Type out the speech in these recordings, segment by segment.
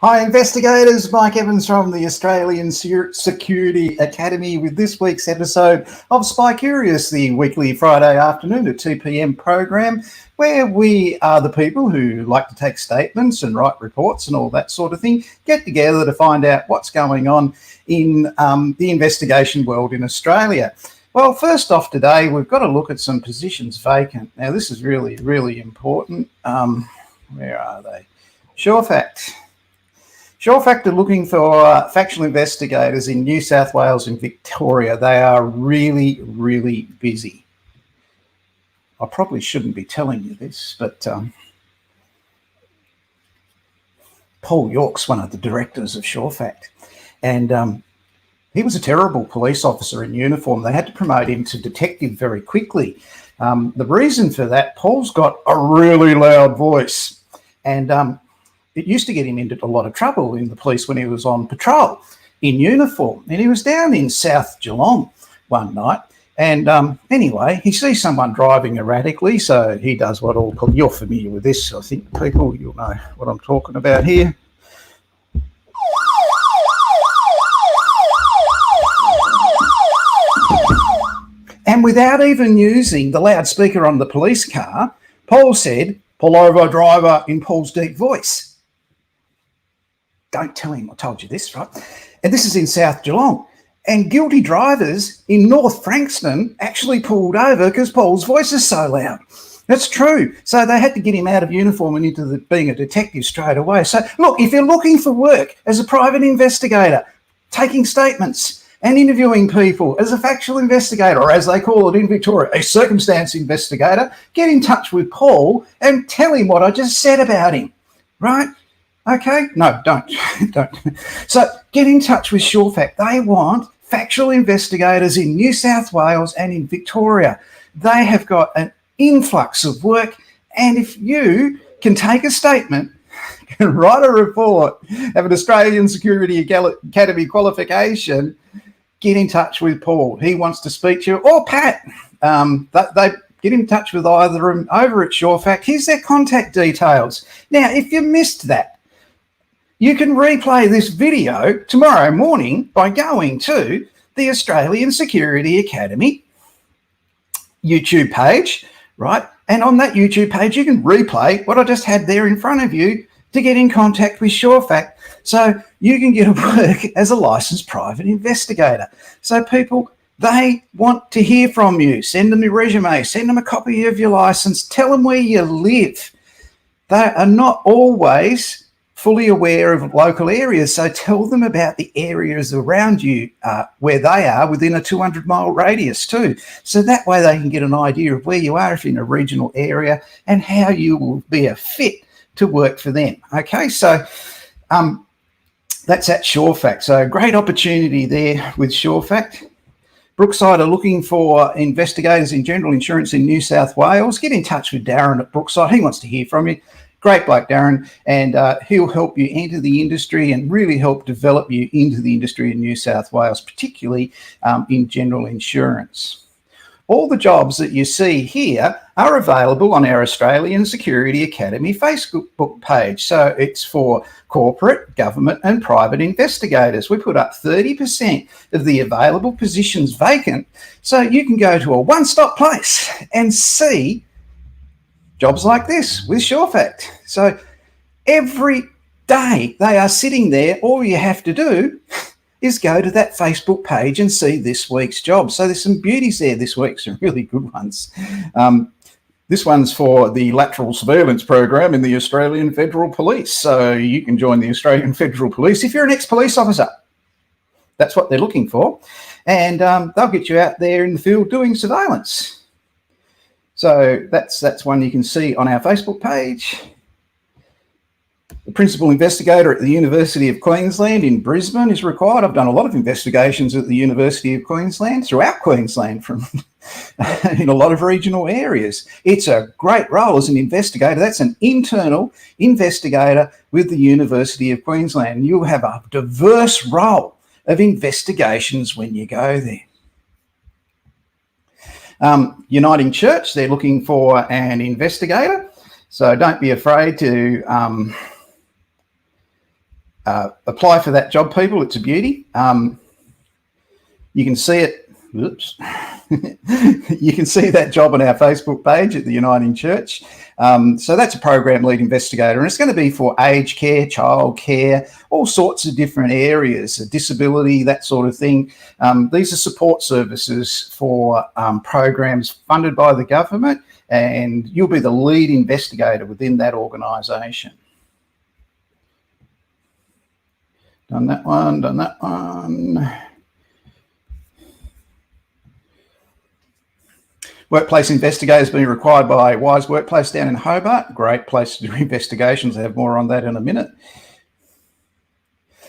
Hi investigators, Mike Evans from the Australian Security Academy with this week's episode of Spy Curious, the weekly Friday afternoon at 2 p.m. program where we are the people who like to take statements and write reports and all that sort of thing, get together to find out what's going on in the investigation world in Australia. Well, first off today, we've got to look at some positions vacant. Now, this is really, really important. Where are they? Surefact. Surefact are looking for factual investigators in New South Wales and Victoria. They are really, really busy. I probably shouldn't be telling you this, but Paul York's one of the directors of Surefact, and he was a terrible police officer in uniform. They had to promote him to detective very quickly. The reason for that, Paul's got a really loud voice, and it used to get him into a lot of trouble in the police when he was on patrol in uniform. And he was down in South Geelong one night. And anyway, he sees someone driving erratically. So he does what all called, you're familiar with this, I think, people, you'll know what I'm talking about here. And without even using the loudspeaker on the police car, Paul said, "Pull over, driver," in Paul's deep voice. Don't tell him I told you this, right? And this is in South Geelong. And guilty drivers in North Frankston actually pulled over because Paul's voice is so loud. That's true. So they had to get him out of uniform and into being a detective straight away. So look, if you're looking for work as a private investigator, taking statements and interviewing people as a factual investigator, or as they call it in Victoria, a circumstance investigator, get in touch with Paul and tell him what I just said about him, right? Okay, no, don't. So get in touch with Surefact. They want factual investigators in New South Wales and in Victoria. They have got an influx of work, and if you can take a statement, can write a report, have an Australian Security Academy qualification, get in touch with Paul. He wants to speak to you, or Pat. They get in touch with either of them over at Surefact. Here's their contact details. Now, if you missed that, you can replay this video tomorrow morning by going to the Australian Security Academy YouTube page, right? And on that YouTube page, you can replay what I just had there in front of you to get in contact with Surefact so you can get a work as a licensed private investigator. So people, they want to hear from you. Send them your resume, send them a copy of your license, tell them where you live. They are not always fully aware of local areas, so tell them about the areas around you where they are within a 200-mile radius too. So that way they can get an idea of where you are if you're in a regional area and how you will be a fit to work for them. Okay, so that's at Surefact. So great opportunity there with Surefact. Brookside are looking for investigators in general insurance in New South Wales. Get in touch with Darren at Brookside. He wants to hear from you. Great bloke, Darren, and he'll help you enter the industry and really help develop you into the industry in New South Wales, particularly in general insurance. All the jobs that you see here are available on our Australian Security Academy Facebook page. So it's for corporate, government and private investigators. We put up 30% of the available positions vacant, so you can go to a one-stop place and see jobs like this with Surefact. So every day they are sitting there. All you have to do is go to that Facebook page and see this week's job. So there's some beauties there this week, some really good ones. This one's for the lateral surveillance program in the Australian Federal Police. So you can join the Australian Federal Police if you're an ex-police officer. That's what they're looking for. And they'll get you out there in the field doing surveillance. So that's one you can see on our Facebook page. The principal investigator at the University of Queensland in Brisbane is required. I've done a lot of investigations at the University of Queensland, throughout Queensland, from in a lot of regional areas. It's a great role as an investigator. That's an internal investigator with the University of Queensland. You'll have a diverse role of investigations when you go there. Uniting Church, they're looking for an investigator. So don't be afraid to apply for that job, people. It's a beauty. You can see it. Oops. You can see that job on our Facebook page at the Uniting Church. So that's a program lead investigator, and it's going to be for aged care, child care, all sorts of different areas, disability, that sort of thing. These are support services for programs funded by the government, and you'll be the lead investigator within that organisation. Done that one. Workplace investigators being required by Wise Workplace down in Hobart. Great place to do investigations. I have more on that in a minute.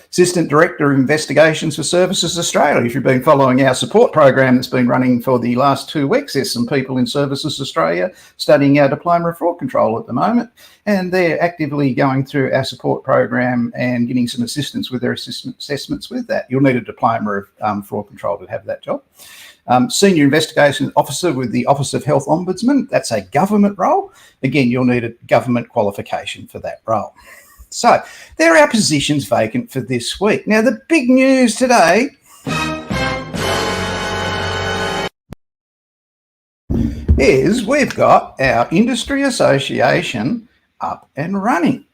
Assistant Director of Investigations for Services Australia. If you've been following our support program that's been running for the last 2 weeks, there's some people in Services Australia studying our Diploma of Fraud Control at the moment, and they're actively going through our support program and getting some assistance with their assessments with that. You'll need a Diploma of Fraud Control to have that job. Senior Investigation Officer with the Office of Health Ombudsman. That's a government role. Again, you'll need a government qualification for that role. So there are our positions vacant for this week. Now, the big news today is we've got our industry association up and running.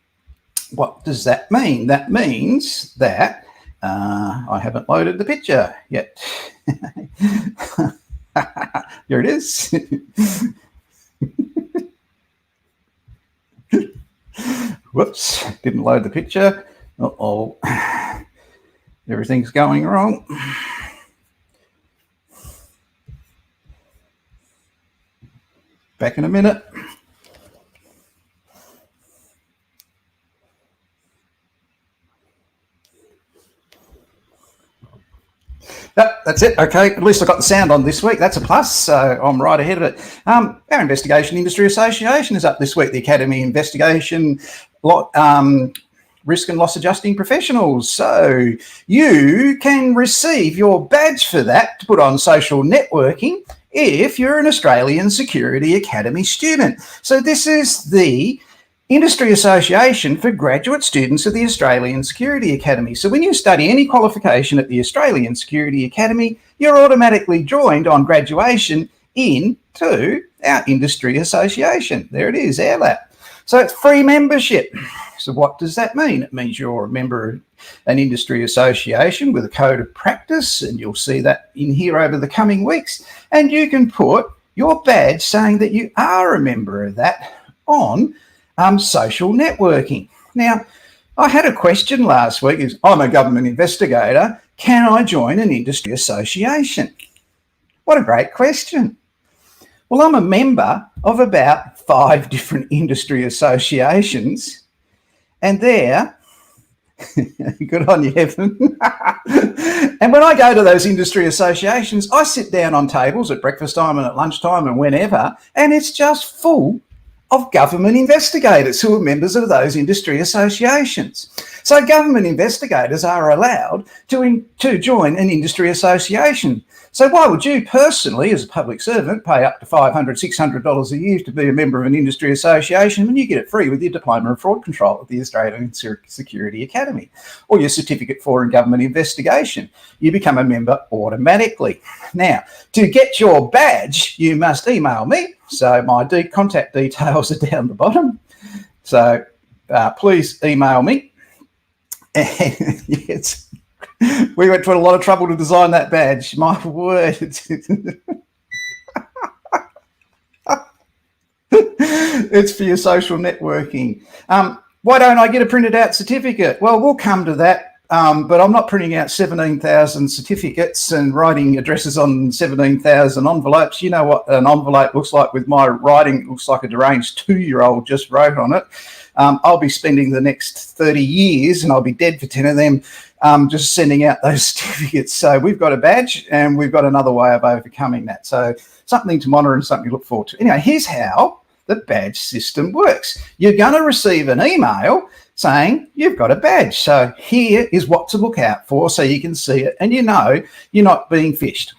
What does that mean? That means that I haven't loaded the picture yet. Here it is. Whoops, didn't load the picture. Uh-oh, everything's going wrong. Back in a minute. Yep, that's it. Okay, at least I got the sound on this week. That's a plus, so I'm right ahead of it. Our Investigation Industry Association is up this week. The Academy Investigation Risk and Loss Adjusting Professionals. So you can receive your badge for that to put on social networking if you're an Australian Security Academy student. So this is the Industry Association for graduate students of the Australian Security Academy. So when you study any qualification at the Australian Security Academy, you're automatically joined on graduation into our Industry Association. There it is, AIRLAP. So it's free membership. So what does that mean? It means you're a member of an industry association with a code of practice, and you'll see that in here over the coming weeks. And you can put your badge saying that you are a member of that on social networking. Now, I had a question last week, is I'm a government investigator, can I join an industry association? What a great question. Well, I'm a member of about 5 different industry associations, and they're good on you, Evan. And when I go to those industry associations, I sit down on tables at breakfast time and at lunchtime and whenever, and it's just full of government investigators who are members of those industry associations. So government investigators are allowed to join an industry association. So why would you personally, as a public servant, pay up to $500, $600 a year to be a member of an industry association when you get it free with your Diploma of Fraud Control at the Australian Security Academy or your Certificate for in Government Investigation? You become a member automatically. Now, to get your badge, you must email me. So my contact details are down the bottom. So please email me. And yes, we went to a lot of trouble to design that badge. My word. It's for your social networking. Why don't I get a printed out certificate? Well, we'll come to that. But I'm not printing out 17,000 certificates and writing addresses on 17,000 envelopes. You know what an envelope looks like with my writing. It looks like a deranged 2-year-old just wrote on it. I'll be spending the next 30 years, and I'll be dead for 10 of them, just sending out those certificates. So we've got a badge, and we've got another way of overcoming that. So something to monitor and something to look forward to. Anyway, here's how the badge system works. You're going to receive an email saying you've got a badge. So here is what to look out for so you can see it and you know you're not being fished.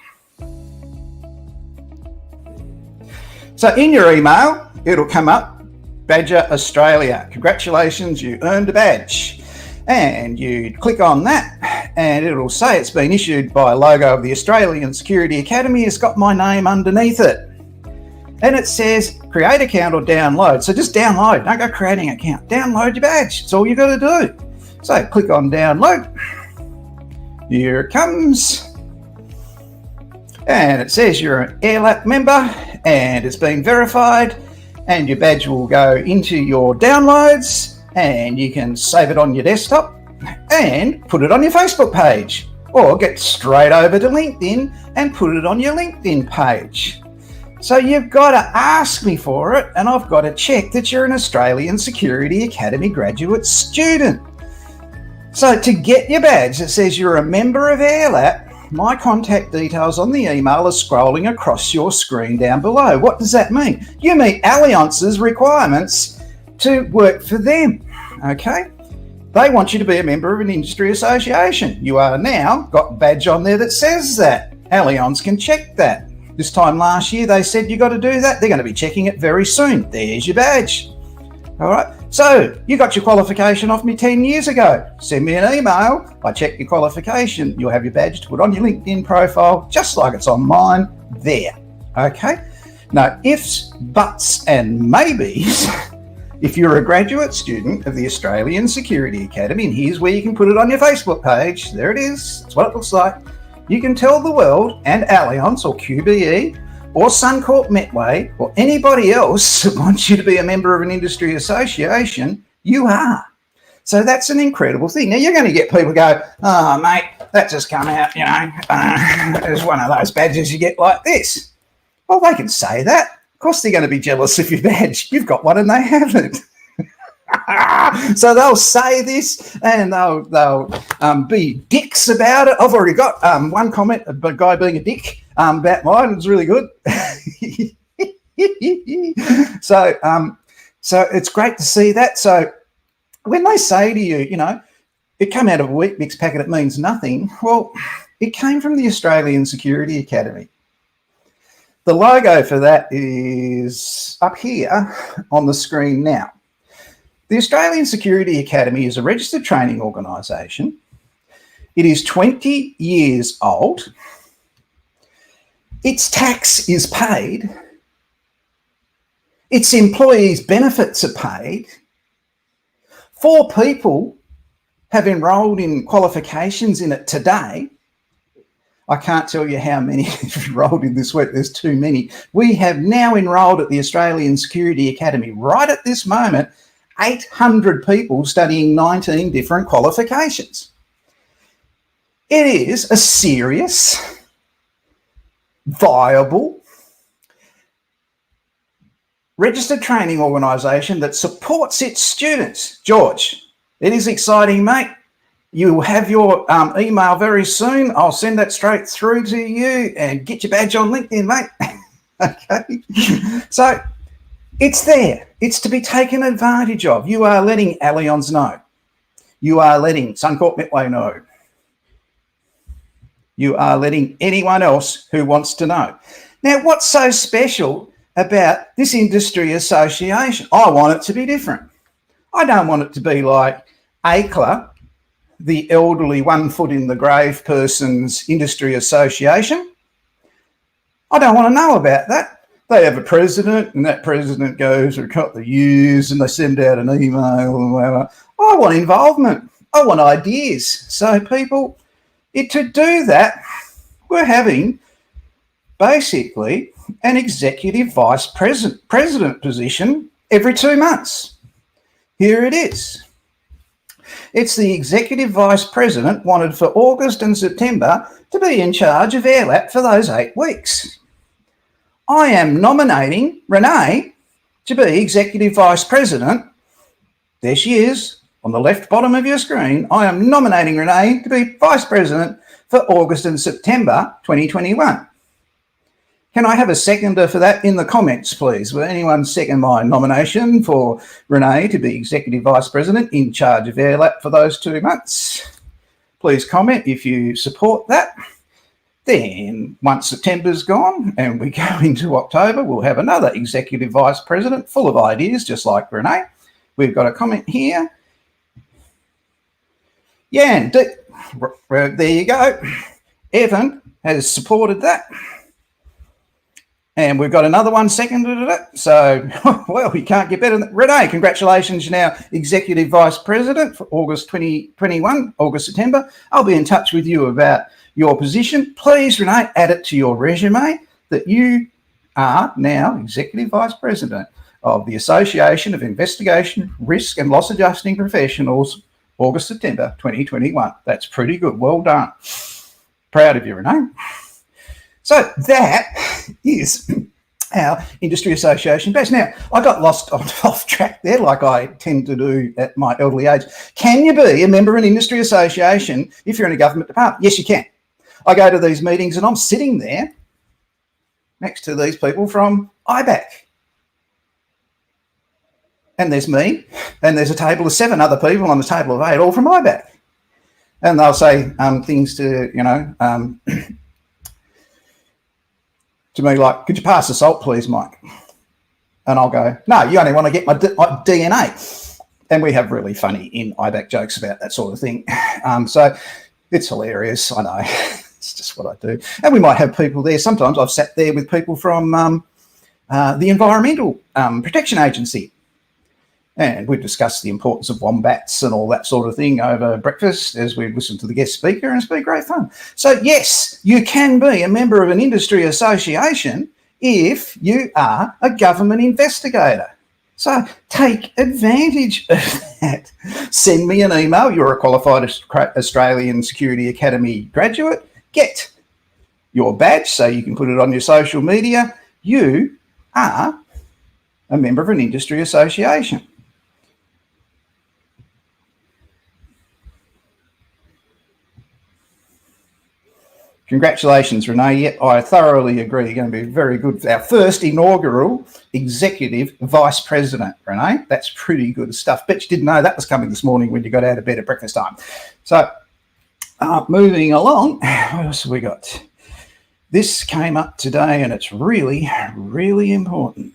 So in your email, it'll come up, Badger Australia. Congratulations, you earned a badge. And you click on that and it'll say it's been issued by a logo of the Australian Security Academy. It's got my name underneath it. And it says create account or download. So just download, don't go creating an account. Download your badge, it's all you got to do. So click on download. Here it comes. And it says you're an AIRLAP member and it's been verified, and your badge will go into your downloads and you can save it on your desktop and put it on your Facebook page, or get straight over to LinkedIn and put it on your LinkedIn page. So you've got to ask me for it, and I've got to check that you're an Australian Security Academy graduate student. So to get your badge that says you're a member of AIRLAP, my contact details on the email are scrolling across your screen down below. What does that mean? You meet Allianz's requirements to work for them, okay? They want you to be a member of an industry association. You are now got a badge on there that says that. Allianz can check that. This time last year, they said you got to do that. They're going to be checking it very soon. There's your badge. All right. So you got your qualification off me 10 years ago. Send me an email. I check your qualification. You'll have your badge to put on your LinkedIn profile, just like it's on mine there. Okay. No ifs, buts, and maybes. If you're a graduate student of the Australian Security Academy, and here's where you can put it on your Facebook page. There it is. That's what it looks like. You can tell the world and Allianz or QBE or Suncorp Metway or anybody else that wants you to be a member of an industry association, you are. So that's an incredible thing. Now, you're going to get people go, oh, mate, that just come out, it's one of those badges you get like this. Well, they can say that. Of course they're going to be jealous of your badge. You've got one and they haven't. So they'll say this and they'll be dicks about it. I've already got one comment of a guy being a dick about mine. It was really good. So it's great to see that. So when they say to you, it came out of a Wheat Mix packet, it means nothing. Well, it came from the Australian Security Academy. The logo for that is up here on the screen now. The Australian Security Academy is a registered training organisation. It is 20 years old. Its tax is paid. Its employees' benefits are paid. 4 people have enrolled in qualifications in it today. I can't tell you how many have enrolled in this week. There's too many. We have now enrolled at the Australian Security Academy right at this moment 800 people studying 19 different qualifications. It is a serious, viable, registered training organisation that supports its students. George, it is exciting, mate. You will have your email very soon. I'll send that straight through to you and get your badge on LinkedIn, mate. Okay. So it's there. It's to be taken advantage of. You are letting Allianz know. You are letting Suncorp Metway know. You are letting anyone else who wants to know. Now, what's so special about this industry association? I want it to be different. I don't want it to be like AIRLAP, the elderly one foot in the grave person's industry association. I don't want to know about that. They have a president and that president goes for a couple of years and they send out an email and whatever. I want involvement. I want ideas. So people, to do that, we're having basically an executive vice president position every 2 months. Here it is. It's the executive vice president wanted for August and September to be in charge of AIRLAP for those 8 weeks. I am nominating Renee to be executive vice president. There she is on the left bottom of your screen. I am nominating Renee to be vice president for August and September 2021. Can I have a seconder for that in the comments, please? Will anyone second my nomination for Renee to be executive vice president in charge of AIRLAP for those 2 months? Please comment if you support that. Then once September's gone and we go into October, we'll have another executive vice president full of ideas, just like Renee. We've got a comment here. Yeah, and there you go. Evan has supported that. And we've got another one seconded it. So, well, we can't get better than that. Renee, congratulations. You're now Executive Vice President for August 2021, August, September. I'll be in touch with you about your position. Please, Renee, add it to your resume that you are now Executive Vice President of the Association of Investigation, Risk and Loss Adjusting Professionals, August, September 2021. That's pretty good. Well done. Proud of you, Renee. So that is our industry association badge. Now, I got lost off track there, like I tend to do at my elderly age. Can you be a member of an industry association if you're in a government department? Yes, you can. I go to these meetings and I'm sitting there next to these people from IBAC. And there's me, and there's a table of 7 other people on the table of 8, all from IBAC. And they'll say things to, to me like, could you pass the salt, please, Mike? And I'll go, no, you only want to get my DNA. And we have really funny in IBAC jokes about that sort of thing. So it's hilarious, I know. It's just what I do. And we might have people there. Sometimes I've sat there with people from the Environmental Protection Agency. And we've discussed the importance of wombats and all that sort of thing over breakfast as we listen to the guest speaker, and it's been great fun. So, yes, you can be a member of an industry association if you are a government investigator. So take advantage of that. Send me an email. You're a qualified Australian Security Academy graduate. Get your badge so you can put it on your social media. You are a member of an industry association. Congratulations, Renee. Yep, I thoroughly agree. You're going to be very good. Our first inaugural Executive Vice President, Renee. That's pretty good stuff. Bet you didn't know that was coming this morning when you got out of bed at breakfast time. So, moving along, what else have we got? This came up today and it's really, really important.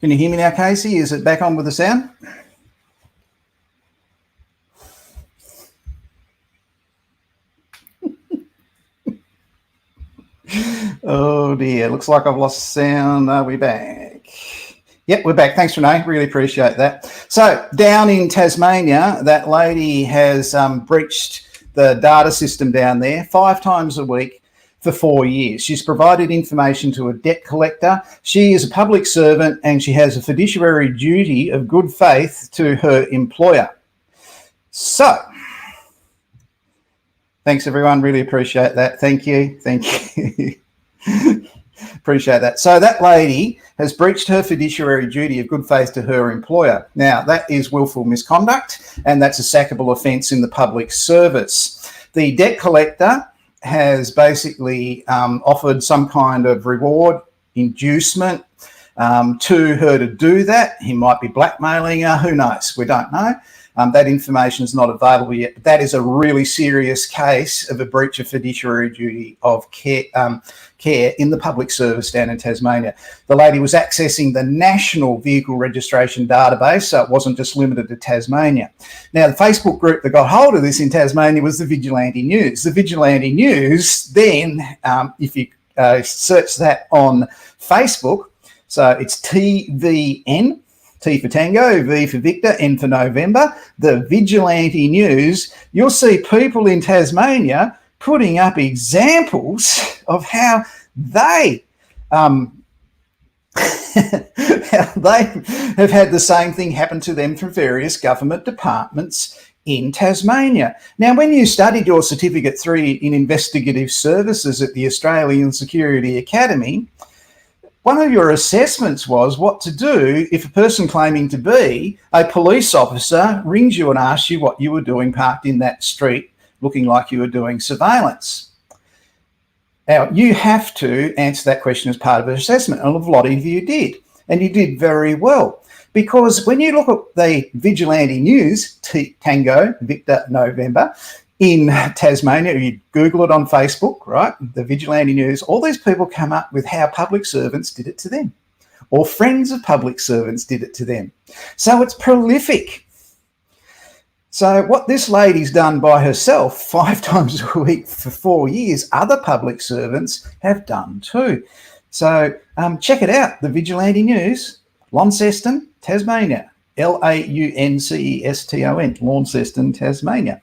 Can you hear me now, Casey? Is it back on with the sound? Oh dear, looks like I've lost sound. Are we back? Yep, we're back. Thanks, Renee. Really appreciate that. So down in Tasmania, that lady has breached the data system down there 5 times a week for 4 years. She's provided information to a debt collector. She is a public servant and she has a fiduciary duty of good faith to her employer. So, thanks everyone. Really appreciate that. Thank you. Thank you. Appreciate that. So that lady has breached her fiduciary duty of good faith to her employer. Now, that is willful misconduct, and that's a sackable offence in the public service. The debt collector has basically offered some kind of reward, inducement to her to do that. He might be blackmailing her. Who knows? We don't know. That information is not available yet. But that is a really serious case of a breach of fiduciary duty of care in the public service down in Tasmania. The lady was accessing the National Vehicle Registration Database, so it wasn't just limited to Tasmania. Now, the Facebook group that got hold of this in Tasmania was the Vigilante News. The Vigilante News then, if you search that on Facebook, so it's TVN, T for Tango, V for Victor, N for November, the Vigilante News, you'll see people in Tasmania putting up examples of how they how they have had the same thing happen to them from various government departments in Tasmania. Now, when you studied your Certificate 3 in Investigative Services at the Australian Security Academy, one of your assessments was what to do if a person claiming to be a police officer rings you and asks you what you were doing parked in that street looking like you were doing surveillance. Now, you have to answer that question as part of an assessment, and a lot of you did, and you did very well. Because when you look at the Vigilante News, Tango, Victor, November, in Tasmania, you Google it on Facebook, right? The Vigilante News, all these people come up with how public servants did it to them, or friends of public servants did it to them. So it's prolific. So what this lady's done by herself 5 times a week for 4 years, other public servants have done too. So check it out, the Vigilante News, Launceston, Tasmania, Launceston, Launceston, Tasmania.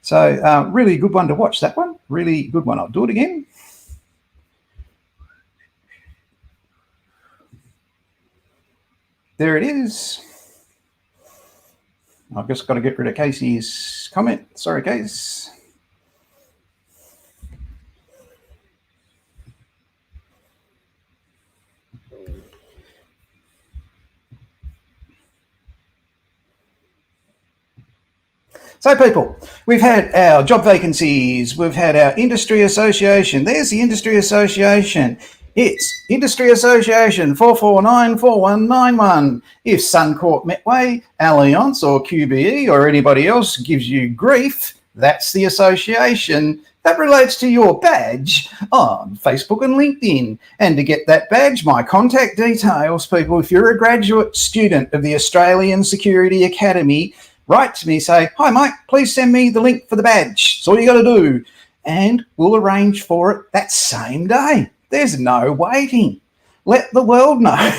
So really good one to watch, that one. Really good one. I'll do it again. There it is. I've just got to get rid of Casey's comment. Sorry, Case. So people, we've had our job vacancies, we've had our industry association. There's the industry association. It's Industry Association 4494191. If Suncorp, Metway, Allianz or QBE or anybody else gives you grief, that's the association. That relates to your badge on Facebook and LinkedIn. And to get that badge, my contact details, people, if you're a graduate student of the Australian Security Academy, write to me, say, hi, Mike, please send me the link for the badge. That's all you got to do. And we'll arrange for it that same day. There's no waiting. Let the world know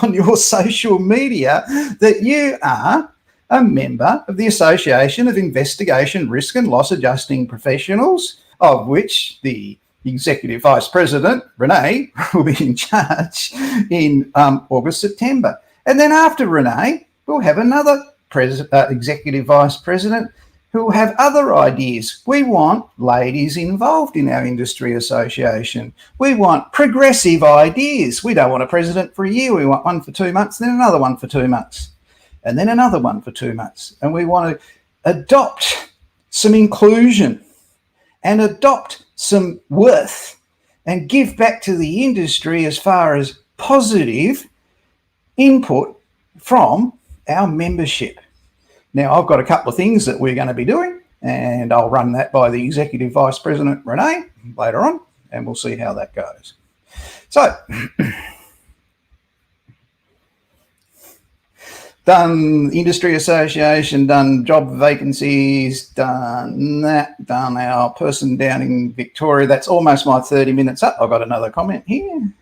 on your social media that you are a member of the Association of Investigation, Risk and Loss Adjusting Professionals, of which the Executive Vice President, Renee, will be in charge in August, September. And then after Renee, we'll have another Executive Vice President who will have other ideas. We want ladies involved in our industry association. We want progressive ideas. We don't want a president for a year. We want one for 2 months, then another one for 2 months, and then another one for 2 months. And we want to adopt some inclusion and adopt some worth and give back to the industry as far as positive input from our membership. Now, I've got a couple of things that we're going to be doing, and I'll run that by the Executive Vice President, Renee, later on, and we'll see how that goes. So, Done industry association, done job vacancies, done that, done our person down in Victoria. That's almost my 30 minutes up. I've got another comment here.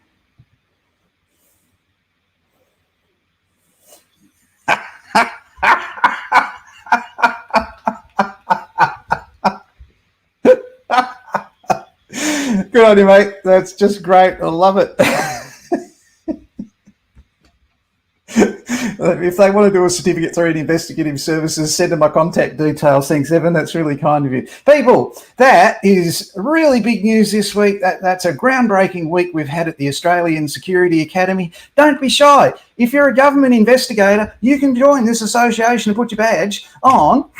Good on you, mate. That's just great. I love it. If they want to do a certificate through investigative services, send them my contact details. Thanks, Evan. That's really kind of you. People, that is really big news this week. That's a groundbreaking week we've had at the Australian Security Academy. Don't be shy. If you're a government investigator, you can join this association and put your badge on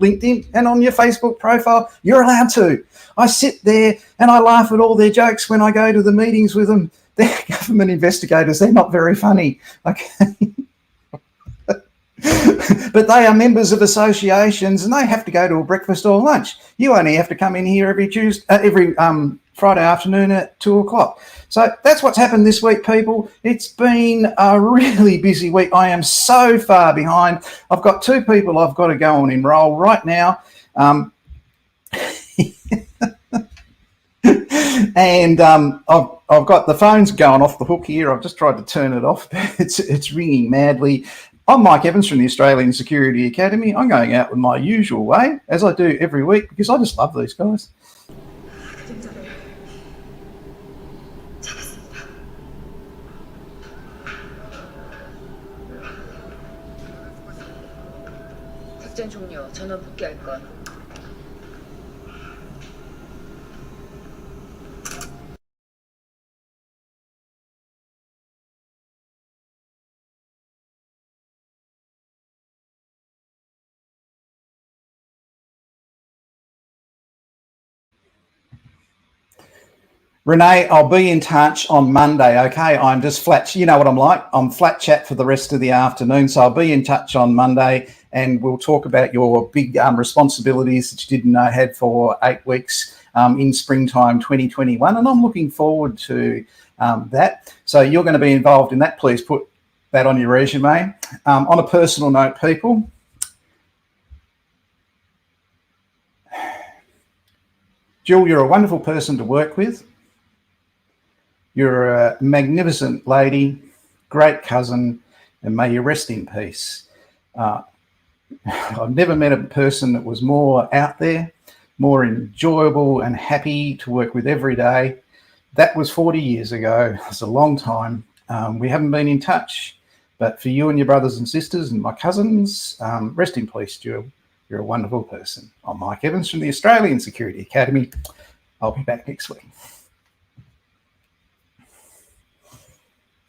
LinkedIn and on your Facebook profile. You're allowed to. I sit there and I laugh at all their jokes when I go to the meetings with them. They're government investigators. They're not very funny. Okay. But they are members of associations and they have to go to a breakfast or lunch. You only have to come in here every Friday afternoon at 2:00. So that's what's happened this week, people. It's been a really busy week. I am so far behind. I've got 2 people I've got to go and enroll right now. And I've got the phone's going off the hook here. I've just tried to turn it off. It's ringing madly. I'm Mike Evans from the Australian Security Academy. I'm going out with my usual way, as I do every week, because I just love these guys. 작전 종료. 전원 복귀할 것. Renee, I'll be in touch on Monday, okay? I'm just flat. You know what I'm like. I'm flat chat for the rest of the afternoon, so I'll be in touch on Monday and we'll talk about your big responsibilities that you didn't know had for 8 weeks in springtime 2021, and I'm looking forward to that. So you're going to be involved in that. Please put that on your resume. On a personal note, people, Jill, you're a wonderful person to work with. You're a magnificent lady, great cousin, and may you rest in peace. I've never met a person that was more out there, more enjoyable and happy to work with every day. That was 40 years ago. It's a long time. We haven't been in touch, but for you and your brothers and sisters and my cousins, rest in peace, Jill. You're a wonderful person. I'm Mike Evans from the Australian Security Academy. I'll be back next week.